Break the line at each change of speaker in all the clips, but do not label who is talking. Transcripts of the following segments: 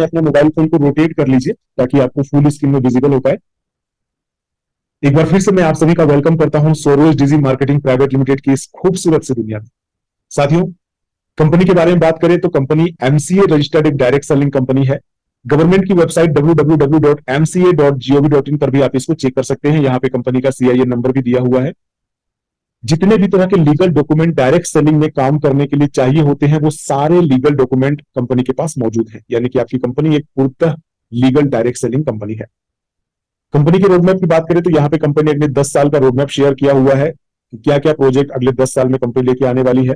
अपने mobile phone को rotate कर लीजिए ताकि आपको फुल स्क्रीन में विजिबल हो पाए। एक बार फिर से मैं आप सभी का वेलकम करता हूं सोरोज डिजी मार्केटिंग प्राइवेट लिमिटेड की इस खूबसूरत सी दुनिया में। साथियों, कंपनी के बारे में बात करें तो कंपनी एमसीए रजिस्टर्ड एक डायरेक्ट सेलिंग कंपनी है। गवर्नमेंट की वेबसाइट www.mca.gov.in पर भी आप इसको चेक कर सकते हैं। यहाँ पे कंपनी का सीआईएन नंबर भी दिया हुआ है। जितने भी तरह के लीगल डॉक्यूमेंट डायरेक्ट सेलिंग में काम करने के लिए चाहिए होते हैं, वो सारे लीगल डॉक्यूमेंट कंपनी के पास मौजूद हैं। यानी कि आपकी कंपनी एक पूर्णतः लीगल डायरेक्ट सेलिंग कंपनी है। कंपनी के रोडमैप की बात करें तो यहाँ पे कंपनी ने अगले 10 साल का रोडमैप शेयर किया हुआ है कि क्या क्या प्रोजेक्ट अगले 10 साल में कंपनी लेके आने वाली है।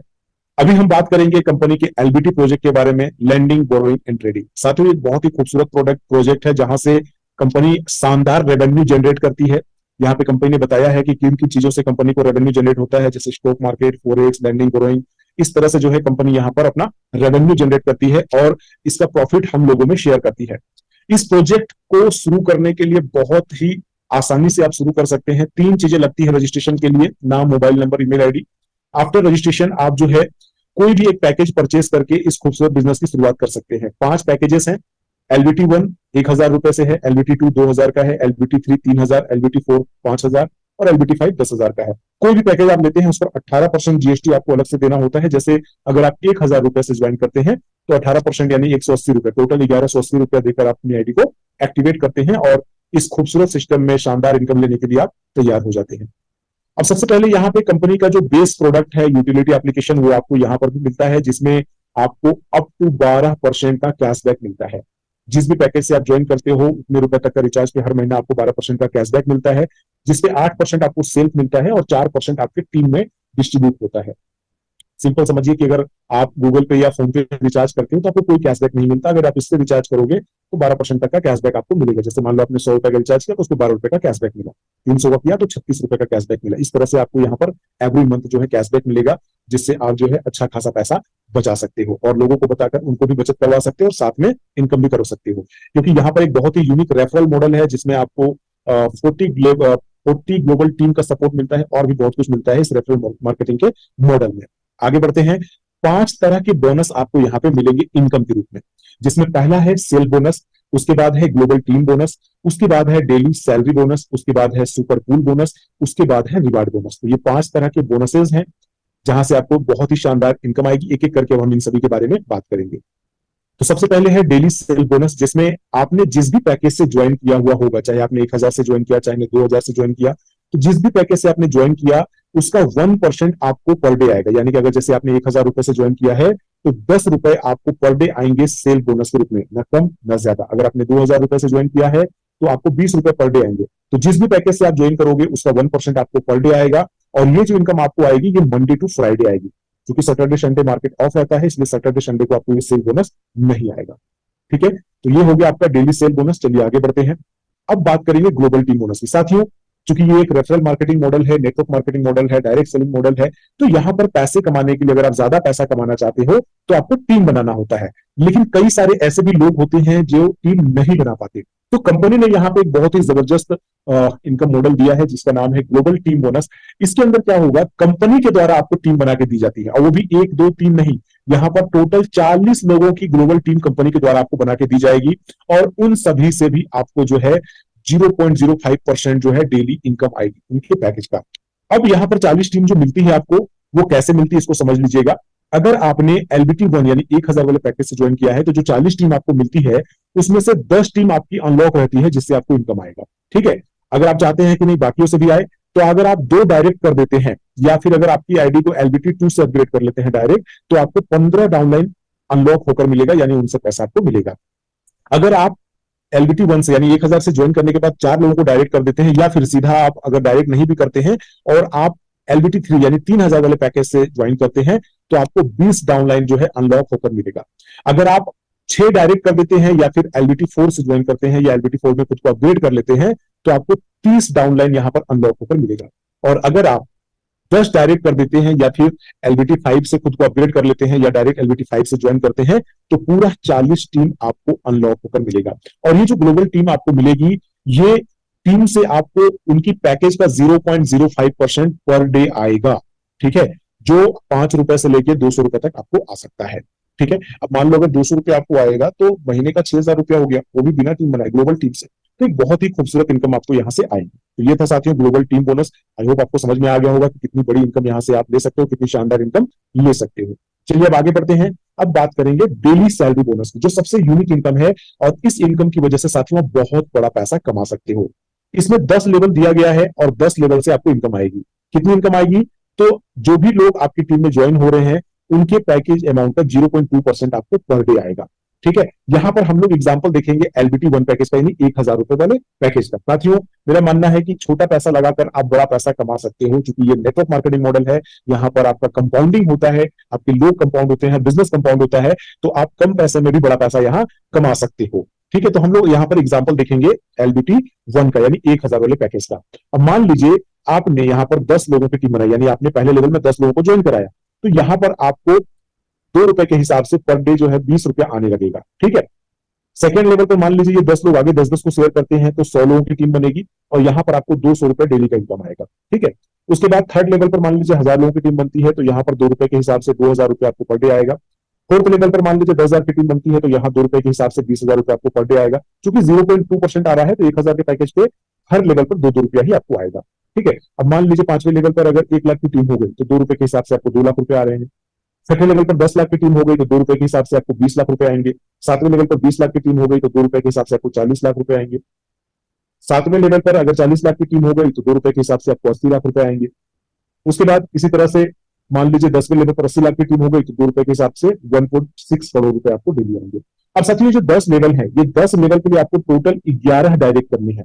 अभी हम बात करेंगे कंपनी के एलबीटी प्रोजेक्ट के बारे में, लैंडिंग बोरोइंग एंड ट्रेडिंग। साथियों, एक बहुत ही खूबसूरत प्रोजेक्ट है जहां से कंपनी शानदार रेवेन्यू जनरेट करती है। यहाँ पे कंपनी ने बताया है कि किन किन चीजों से कंपनी को रेवेन्यू जनरेट होता है, जैसे stock market, forex, lending borrowing. इस तरह से जो है कंपनी यहाँ पर अपना रेवेन्यू जनरेट करती है और इसका प्रॉफिट हम लोगों में शेयर करती है। इस प्रोजेक्ट को शुरू करने के लिए बहुत ही आसानी से आप शुरू कर सकते हैं। 3 चीजें लगती है रजिस्ट्रेशन के लिए: नाम, mobile number, email ID. After registration आप जो है कोई भी एक पैकेज परचेज करके इस खूबसूरत बिजनेस की शुरुआत कर सकते हैं। 5 पैकेजेस हैं। एलबीटी 1 1000 रुपए से है, एलबीटी 2 2000 का है, एलबीटी 3 3000, एलबीटी 4 5000 और एलबीटी 5 10,000 का है। कोई भी पैकेज आप लेते हैं उस पर 18% जीएसटी आपको अलग से देना होता है। जैसे अगर आप 1000 रुपए से ज्वाइन करते हैं तो 18% यानी 180 रुपए, टोटल 1180 रुपया देकर आप अपनी आईडी को एक्टिवेट करते हैं और इस खूबसूरत सिस्टम में शानदार इनकम लेने के लिए आप तैयार हो जाते हैं। अब सबसे पहले यहाँ पे कंपनी का जो बेस प्रोडक्ट है, यूटिलिटी एप्लीकेशन, वो आपको यहाँ पर भी मिलता है, जिसमें आपको अप टू 12% का कैशबैक मिलता है। जिस भी पैकेज से आप ज्वाइन करते हो उतने रुपए तक का रिचार्ज पे हर महीना आपको 12% का कैशबैक मिलता है, जिसपे 8% आपको सेल्फ मिलता है और 4% आपके टीम में डिस्ट्रीब्यूट होता है। सिंपल समझिए कि अगर आप गूगल पे या फोन पे रिचार्ज करते हो तो आपको कोई कैशबैक नहीं मिलता। अगर आप इससे रिचार्ज करोगे तो 12% तक का कैशबैक आपको मिलेगा। जैसे मान लो आपने 100 रुपए का रिचार्ज किया तो उसको 12 रुपए का कैशबैक मिला, 300 का किया तो 36 रुपए का कैशबैक मिला। इस तरह से आपको यहाँ पर एवरी मंथ जो है कैशबैक मिलेगा, जिससे आप जो है अच्छा खासा पैसा बचा सकते हो और लोगों को बताकर उनको भी बचत करवा सकते हो और साथ में इनकम भी कर सकते हो। क्योंकि यहाँ पर एक बहुत ही यूनिक रेफरल मॉडल है जिसमें आपको 40 ग्लोबल टीम का सपोर्ट मिलता है और भी बहुत कुछ मिलता है इस रेफरल मार्केटिंग के मॉडल में। आगे बढ़ते हैं। 5 तरह के बोनस आपको यहाँ पे मिलेंगे इनकम के रूप में, जिसमें पहला है सेल बोनस, उसके बाद है ग्लोबल टीम बोनस, उसके बाद है डेली सैलरी बोनस, उसके बाद है सुपर पूल बोनस, उसके बाद है रिवार्ड बोनस। तो ये 5 तरह के बोनसेस हैं जहां से आपको बहुत ही शानदार इनकम आएगी। एक एक करके हम इन सभी के बारे में बात करेंगे। तो सबसे पहले है डेली सेल बोनस, जिसमें आपने जिस भी पैकेज से ज्वाइन किया हुआ होगा, चाहे आपने 1000 से ज्वाइन किया, चाहे 2000 से ज्वाइन किया, तो जिस भी पैकेज से आपने ज्वाइन किया उसका 1% आपको पर डे आएगा। यानी कि अगर जैसे आपने 1000 रुपए से ज्वाइन किया है तो 10 रुपए आपको पर डे आएंगे सेल बोनस के रूप में, ना कम ना ज्यादा। अगर आपने 2000 रुपए से ज्वाइन किया है तो आपको 20 रुपए पर डे आएंगे। तो जिस भी पैकेज से आप ज्वाइन करोगे उसका 1% आपको पर डे आएगा और ये जो इनकम आपको आएगी ये मंडे टू फ्राइडे आएगी, क्योंकि सैटरडे संडे मार्केट ऑफ रहता है, इसलिए सैटरडे संडे को आपको ये सेल बोनस नहीं आएगा। ठीक है, तो ये हो गया आपका डेली सेल बोनस। चलिए आगे बढ़ते हैं। अब बात करेंगे ग्लोबल टीम बोनस की। साथियों, चूंकि ये एक रेफरल मार्केटिंग मॉडल है, नेटवर्क मार्केटिंग मॉडल है, डायरेक्ट सेलिंग मॉडल है, तो यहां पर पैसे कमाने के लिए अगर आप ज्यादा पैसा कमाना चाहते हो तो आपको टीम बनाना होता है। लेकिन कई सारे ऐसे भी लोग होते हैं जो टीम नहीं बना पाते, तो कंपनी ने यहाँ पे एक बहुत ही जबरदस्त इनकम मॉडल दिया है जिसका नाम है ग्लोबल टीम बोनस। इसके अंदर क्या होगा, कंपनी के द्वारा आपको टीम बना के दी जाती है, और वो भी 1 2 3 नहीं, यहाँ पर टोटल 40 लोगों की ग्लोबल टीम कंपनी के द्वारा आपको बना के दी जाएगी और उन सभी से भी आपको जो है 0.05% जो है डेली इनकम आएगी उनके पैकेज का। अब यहाँ पर 40 टीम जो मिलती है आपको, वो कैसे मिलती है इसको समझ लीजिएगा। अगर आपने एलबीटी 1 यानी 1000 वाले पैकेज से ज्वाइन किया है तो जो 40 टीम आपको मिलती है उसमें से 10 टीम आपकी अनलॉक रहती है जिससे आपको इनकम आएगा। ठीक है, अगर आप चाहते हैं कि नहीं बाकियों से भी आए तो अगर आप 2 डायरेक्ट कर देते हैं या फिर अगर आपकी आईडी को एलबीटी 2 से अपग्रेड कर लेते हैं डायरेक्ट, तो आपको 15 डाउनलाइन अनलॉक होकर मिलेगा, यानी उनसे पैसा आपको मिलेगा। अगर आप एलबीटी 1 से यानी 1000 से ज्वाइन करने के बाद 4 लोगों को डायरेक्ट कर देते हैं, या फिर सीधा आप अगर डायरेक्ट नहीं भी करते हैं और आप एलबीटी 3 यानी 3000 वाले पैकेज से ज्वाइन करते हैं, तो आपको 20 डाउनलाइन जो है अनलॉक होकर मिलेगा। अगर आप 6 डायरेक्ट कर देते हैं या फिर एलबीटी 4 से ज्वाइन करते हैं या एलबीटी 4 में खुद को अपग्रेड कर लेते हैं, तो आपको 30 डाउनलाइन यहां पर अनलॉक होकर मिलेगा। और अगर आप 10 डायरेक्ट कर देते हैं या फिर एलबीटी 5 से खुद को अपग्रेड कर लेते हैं या डायरेक्ट एलबीटी 5 से ज्वाइन करते हैं, तो पूरा 40 टीम आपको अनलॉक होकर मिलेगा। और ये जो ग्लोबल टीम आपको मिलेगी, ये टीम से आपको उनकी पैकेज का 0.05% पर डे आएगा। ठीक है, जो 5 रुपए से लेकर 200 रुपए तक आपको आ सकता है। ठीक है। अब मान लो अगर 200 रुपया आपको आएगा तो महीने का 6,000 रुपया हो गया, वो भी बिना टीम बनाए, ग्लोबल टीम से। तो एक बहुत ही खूबसूरत इनकम आपको यहाँ से आएगी। तो ये था साथियों global team bonus. I hope आपको समझ में आ गया होगा कि कितनी बड़ी इनकम यहाँ से आप ले सकते हो, कितनी शानदार इनकम ले सकते हो। चलिए अब आगे बढ़ते हैं। अब बात करेंगे डेली सैलरी बोनस की, जो सबसे यूनिक इनकम है, और इस इनकम की वजह से साथियों आप बहुत बड़ा पैसा कमा सकते हो। इसमें 10 लेवल दिया गया है और 10 लेवल से आपको इनकम आएगी। कितनी इनकम आएगी? तो जो भी लोग आपकी टीम में ज्वाइन हो रहे हैं उनके पैकेज अमाउंट का 0.2% आपको पर डे आएगा। ठीक है। यहां पर हम लोग एग्जांपल देखेंगे एलबीटी 1 पैकेज का, यानी 1,000 रुपए वाले पैकेज का। साथियों मेरा मानना है कि छोटा पैसा लगाकर आप बड़ा पैसा कमा सकते हो, क्योंकि ये नेटवर्क मार्केटिंग मॉडल है। यहाँ पर आपका कंपाउंडिंग होता है, आपके लोग कंपाउंड होते हैं, बिजनेस कंपाउंड होता है, तो आप कम पैसे में भी बड़ा पैसा यहाँ कमा सकते हो। ठीक है। तो हम लोग यहाँ पर एग्जाम्पल देखेंगे एलबीटी 1 का, यानी 1,000 वाले पैकेज का। अब मान लीजिए आपने यहाँ पर 10 लोगों की टीम बनाई, यानी आपने पहले लेवल में 10 लोगों को ज्वाइन कराया, तो यहाँ पर आपको 2 रुपए के हिसाब से पर डे जो है 20 रुपया आने लगेगा। ठीक है। सेकेंड लेवल पर मान लीजिए ये 10 लोग आगे 10-10 को शेयर करते हैं, तो 100 लोगों की टीम बनेगी और यहाँ पर आपको 200 रुपए डेली का इनकम आएगा। ठीक है। उसके बाद थर्ड लेवल पर मान लीजिए 1,000 लोगों की टीम बनती है, तो यहाँ पर 2 रुपए के हिसाब से 2,000 रुपए आपको पर डे आएगा। फोर्थ लेवल पर मान लीजिए 10,000 की टीम बनती है, तो यहाँ 2 रुपए के हिसाब से 20,000 रुपए आपको पर डे आएगा। क्योंकि 0.2% आ रहा है, तो 1,000 के पैकेज पे हर लेवल पर 2-2 रुपया ही आपको आएगा। ठीक है। अब मान लीजिए 5वें लेवल पर अगर 1 लाख की टीम हो गई, तो 2 रुपए के हिसाब से आपको 2 लाख रुपए आ रहे हैं। छठे लेवल पर 10 लाख की टीम हो गई, तो 2 रुपए के हिसाब से आपको 20 लाख रुपए आएंगे। 7वें लेवल पर 20 लाख की टीम हो गई, तो 2 रुपए के हिसाब से आपको 40 लाख रुपए आएंगे। 7वें लेवल पर अगर 40 लाख की टीम हो गई, तो 2 रुपए के हिसाब से आपको 80 लाख रुपए आएंगे। उसके बाद इसी तरह से मान लीजिए 10वें लेवल पर 80 लाख की टीम हो गई, तो 2 रुपए के हिसाब से 1.6 करोड़ रुपए आपको डेली आएंगे। अब साथियों जो 10 लेवल है, ये 10 लेवल के लिए आपको टोटल 11 डायरेक्ट करनी है।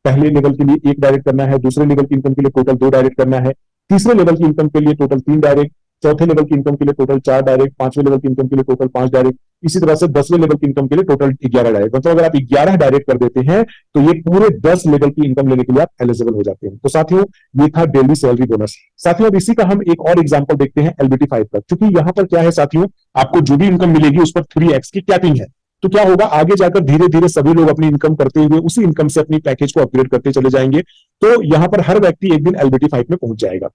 पहले लेवल के लिए 1 डायरेक्ट करना है, दूसरे लेवल की इनकम के लिए टोटल 2 डायरेक्ट करना है, तीसरे लेवल की इनकम के लिए टोटल 3 डायरेक्ट, चौथे लेवल की इनकम के लिए टोटल 4 डायरेक्ट, 5वें लेवल की इनकम के लिए टोटल 5 डायरेक्ट, इसी तरह से 10वें लेवल की इनकम के लिए टोटल 11 डायरेक्ट। मतलब अगर आप 11 डायरेक्ट कर देते हैं तो ये पूरे 10 लेवल की इनकम लेने के लिए आप एलिजिबल हो जाते हैं। तो साथियों ये था डेली सैलरी बोनस। साथियों अब इसी का हम एक और एग्जांपल देखते हैं एलबीटी 5 का, क्योंकि यहां पर क्या है साथियों, आपको जो भी इनकम मिलेगी उस पर 3x की कैपिंग है। तो क्या होगा, आगे जाकर धीरे धीरे सभी लोग अपनी इनकम करते हुए उसी इनकम से अपनी पैकेज को अपग्रेड करते चले जाएंगे। तो यहां पर हर व्यक्ति एक दिन एलबीटी 5 में पहुंच जाएगा।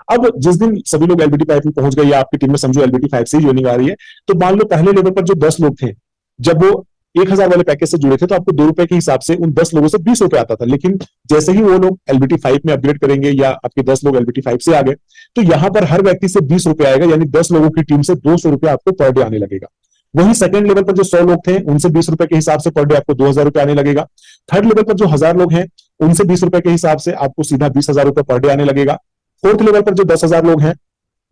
अब जिस दिन सभी लोग एलबीटी 5 में पहुंच गए या आपकी टीम में समझो एलबीटी 5 से ही ज्वाइनिंग आ रही है, तो मान लो पहले लेवल पर जो 10 लोग थे, जब वो 1,000 वाले पैकेज से जुड़े थे, तो आपको 2 रुपए के हिसाब से उन 10 लोगों से 20 रुपए आता था। लेकिन जैसे ही वो लोग एलबीटी 5 में अपग्रेड करेंगे या आपके 10 लोग एलबीटी 5 से आ गए, तो यहां पर हर व्यक्ति से 20 रुपए आएगा, यानी 10 लोगों की टीम से 200 रुपए आपको पर डे आने लगेगा। वहीं सेकंड लेवल पर जो 100 लोग थे उनसे 20 रुपए के हिसाब से पर डे आपको 2,000 रुपए आने लगेगा। थर्ड लेवल पर जो 1,000 लोग हैं उनसे 20 रुपए के हिसाब से आपको सीधा 20,000 रुपए पर डे आने लगेगा। फोर्थ लेवल पर जो 10,000 लोग हैं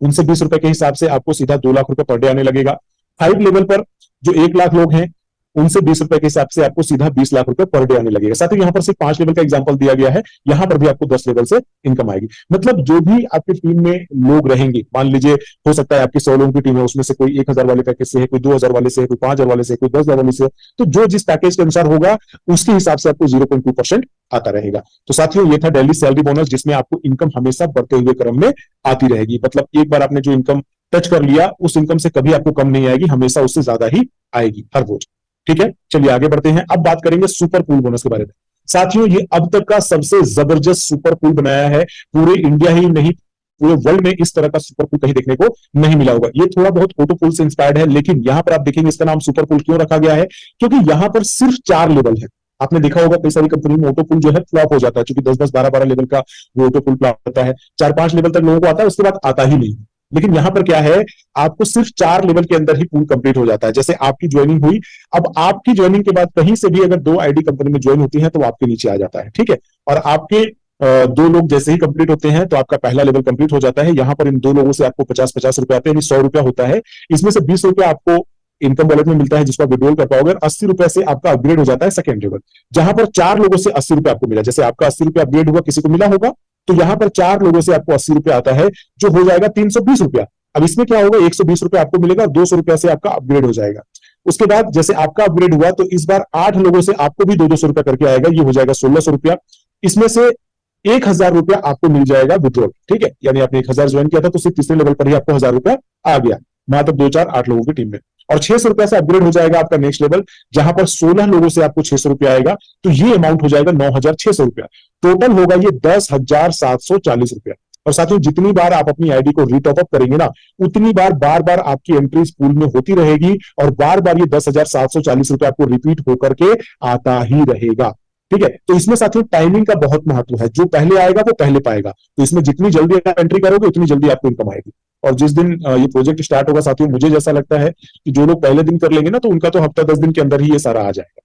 उनसे 20 रुपए के हिसाब से आपको सीधा 2 लाख रुपए पर डे आने लगेगा। 5 लेवल पर जो 1 लाख लोग हैं उनसे 20 रुपए के हिसाब से आपको सीधा 20 लाख रुपए पर डे आने लगेगा। साथ ही यहां पर सिर्फ 5 लेवल का एग्जांपल दिया गया है, यहां पर भी आपको 10 लेवल से इनकम आएगी। मतलब जो भी आपकी टीम में लोग रहेंगे, मान लीजिए हो सकता है आपकी 100 लोगों की टीम है, उसमें से कोई 1,000 वाले पैकेज से है, कोई 2,000 वाले से है, कोई 5,000 वाले से, कोई 10,000 वाले से, तो जो जिस पैकेज के अनुसार होगा उसके हिसाब से आपको 0.2% आता रहेगा। तो साथियों ये था डेली सैलरी बोनस, जिसमें आपको इनकम हमेशा बढ़ते हुए क्रम में आती रहेगी। मतलब एक बार आपने जो इनकम टच कर लिया, उस इनकम से कभी आपको कम नहीं आएगी, हमेशा उससे ज्यादा ही आएगी हर रोज। ठीक है। चलिए आगे बढ़ते हैं। अब बात करेंगे सुपर पूल बोनस के बारे में। साथियों ये अब तक का सबसे जबरदस्त सुपर पूल बनाया है, पूरे इंडिया ही नहीं पूरे वर्ल्ड में इस तरह का सुपर पूल कहीं देखने को नहीं मिला होगा। ये थोड़ा बहुत ऑटो पूल से इंस्पायर्ड है, लेकिन यहां पर आप देखेंगे इसका नाम सुपर पूल क्यों रखा गया है, क्योंकि यहां पर सिर्फ 4 लेवल है। आपने देखा होगा कई सारी कंपनी में ऑटो पूल जो है फ्लॉप हो जाता है, क्योंकि 10-10, 12-12 लेवल का वो ऑटो पूल फ्लॉप होता है, 4-5 लेवल तक लोगों को आता है, उसके बाद आता ही नहीं। लेकिन यहां पर क्या है, आपको सिर्फ 4 लेवल के अंदर ही पूल कंप्लीट हो जाता है। जैसे आपकी ज्वाइनिंग हुई, अब आपकी ज्वाइनिंग के बाद कहीं से भी अगर 2 आईडी कंपनी में ज्वाइन होती है तो वो आपके नीचे आ जाता है। ठीक है। और आपके 2 लोग जैसे ही कंप्लीट होते हैं तो आपका पहला लेवल कंप्लीट हो जाता है। यहां पर इन 2 लोगों से आपको 50-50 रुपए आते हैं, यानी 100 रुपया होता है। इसमें से 20 रुपया आपको इनकम वॉलेट में मिलता है, जिसको आप विड्रॉल कर पाओगे। 80 रुपए से आपका अपग्रेड हो जाता है सेकंड लेवल, जहां पर 4 लोगों से 80 रुपए आपको मिला। जैसे आपका 80 रुपया अपग्रेड हुआ, किसी को मिला होगा, तो यहां पर 4 लोगों से आपको 80 रुपया आता है, जो हो जाएगा 320 रुपया। अब इसमें क्या होगा, 120 रुपया आपको मिलेगा, 200 रुपया से आपका अपग्रेड हो जाएगा। उसके बाद जैसे आपका अपग्रेड हुआ तो इस बार 8 लोगों से आपको भी 200 रुपया करके आएगा, ये हो जाएगा 1600 रुपया। इसमें से 1,000 रुपया आपको मिल जाएगा विड्रॉल। ठीक है। यानी आपने 1,000 ज्वाइन किया था तो सिर्फ तीसरे लेवल पर ही आपको 1,000 रुपया आ गया, मात्र 2, 4, 8 लोगों की टीम में। और 600 रुपया से अपग्रेड हो जाएगा आपका नेक्स्ट लेवल, जहां पर 16 लोगों से आपको 600 रुपया आएगा, तो ये अमाउंट हो जाएगा 9,600 रुपया। टोटल होगा ये 10,740 रुपया। और साथियों जितनी बार आप अपनी आईडी को रीटॉप अप करेंगे ना, उतनी बार बार बार आपकी एंट्रीज पूल में होती रहेगी और बार बार ये 10,740 रुपए आपको रिपीट होकर के आता ही रहेगा। ठीक है, तो इसमें साथियों टाइमिंग का बहुत महत्व है, जो पहले आएगा वो पहले पाएगा। तो इसमें जितनी जल्दी आप एंट्री करोगे उतनी जल्दी आपको इनकम आएगी। और जिस दिन ये प्रोजेक्ट स्टार्ट होगा साथियों, मुझे जैसा लगता है कि जो लोग पहले दिन कर लेंगे ना, तो उनका तो हफ्ता 10 दिन के अंदर ही ये सारा आ जाएगा।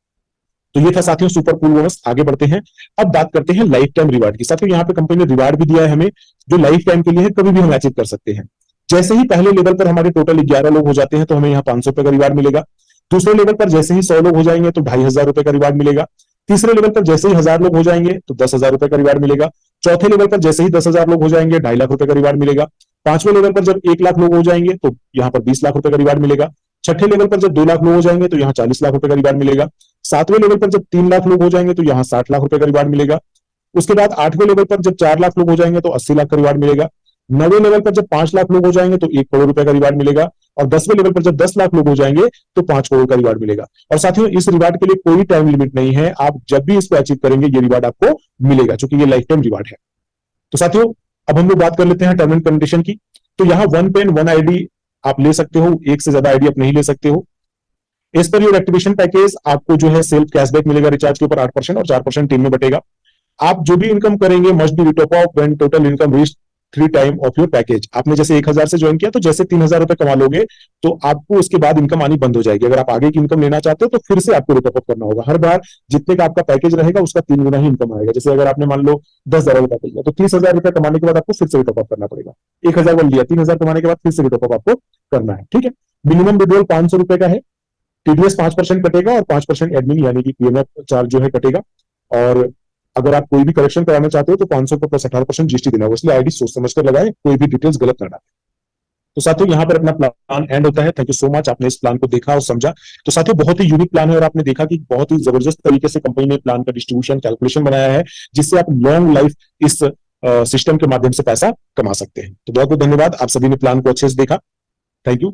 तो ये था साथियों सुपर कूल बोनस। आगे बढ़ते हैं, अब बात करते हैं लाइफ टाइम रिवार्ड की। साथियों यहाँ पे कंपनी ने रिवार्ड भी दिया है हमें, जो लाइफ टाइम के लिए है, कभी भी हम अचीव कर सकते हैं। जैसे ही पहले लेवल पर हमारे टोटल 11 लोग हो जाते हैं तो हमें यहाँ 500 रुपए का रिवार्ड मिलेगा। दूसरे लेवल पर जैसे ही 100 लोग हो जाएंगे तो 2,500 रुपए का रिवार्ड मिलेगा। तीसरे लेवल पर जैसे ही 1,000 लोग हो जाएंगे तो 10,000 रुपए का रिवार्ड मिलेगा। चौथे लेवल पर जैसे ही 10,000 लोग हो जाएंगे 2.5 लाख रुपए का रिवार्ड मिलेगा। पांचवें लेवल पर जब 1 लाख लोग हो जाएंगे तो यहाँ पर 20 लाख रुपए का रिवार्ड मिलेगा। छठे लेवल पर जब 2 लाख लोग हो जाएंगे तो यहाँ 40 लाख रुपए का रिवार्ड मिलेगा। सातवें लेवल पर जब 3 लाख लोग हो जाएंगे तो यहाँ 60 लाख रुपए का रिवार्ड मिलेगा। उसके बाद 8वें लेवल पर जब 4 लाख लोग हो जाएंगे तो 80 लाख का रिवार्ड मिलेगा। 9वें लेवल पर जब 5 लाख लोग हो जाएंगे तो 1 करोड़ रुपए का रिवार्ड मिलेगा। और 10वें लेवल पर जब 10 लाख लोग हो जाएंगे तो 5 करोड़ का रिवार्ड मिलेगा। और साथियों इस रिवार्ड के लिए कोई टाइम लिमिट नहीं है, आप जब भी इसको अचीव करेंगे ये रिवार्ड आपको मिलेगा, क्योंकि ये लाइफ टाइम रिवार्ड है। तो साथियों अब हम लोग बात कर लेते हैं टर्म एंड कंडीशन की। तो यहाँ 1 पेन 1 आईडी आप ले सकते हो, एक से ज्यादा आईडी आप नहीं ले सकते हो। इस पर योर एक्टिवेशन पैकेज आपको जो है सेल्फ कैशबैक मिलेगा रिचार्ज के ऊपर 8% और 4% टीम में बटेगा। आप जो भी इनकम करेंगे must be retop of when total income reach 3 time of your package. आपने जैसे 1,000 से ज्वाइन किया तो जैसे 3,000 रुपए कमा लोगे तो आपको उसके बाद इनकम आनी बंद हो जाएगी। अगर आप आगे की इनकम लेना चाहते हो तो फिर से आपको रिटॉप अप करना होगा। हर बार जितने का आपका पैकेज रहेगा उसका 3 गुना ही इनकम आएगा। जैसे अगर आपने मान लो 10,000 रुपए लिया तो 30,000 रुपए कमाने के बाद आपको फिर से रिटॉप अप करना पड़ेगा। 1,000 लिया, 3,000 कमाने के बाद फिर से रिटॉप अप आपको करना है। ठीक है, मिनिमम विड्रॉल 500 रुपए का है। टीडीएस 5% कटेगा और 5% एडमिन यानी कि पीएमएफ चार्ज जो है कटेगा। और अगर आप कोई भी करेक्शन कराना चाहते हो तो 500 पर प्लस 18% जीएसटी देना होगा, इसलिए आईडी सोच समझ कर लगाए, कोई भी डिटेल्स गलत ना डालें। तो साथियों यहाँ पर अपना प्लान एंड होता है। थैंक यू सो मच, आपने इस प्लान को देखा और समझा। तो साथियों बहुत ही यूनिक प्लान है और आपने देखा कि बहुत ही जबरदस्त तरीके से कंपनी ने प्लान का डिस्ट्रीब्यूशन कैलकुलेशन बनाया है, जिससे आप लॉन्ग लाइफ इस सिस्टम के माध्यम से पैसा कमा सकते हैं। तो बहुत बहुत धन्यवाद, आप सभी ने प्लान को अच्छे से देखा। Thank you.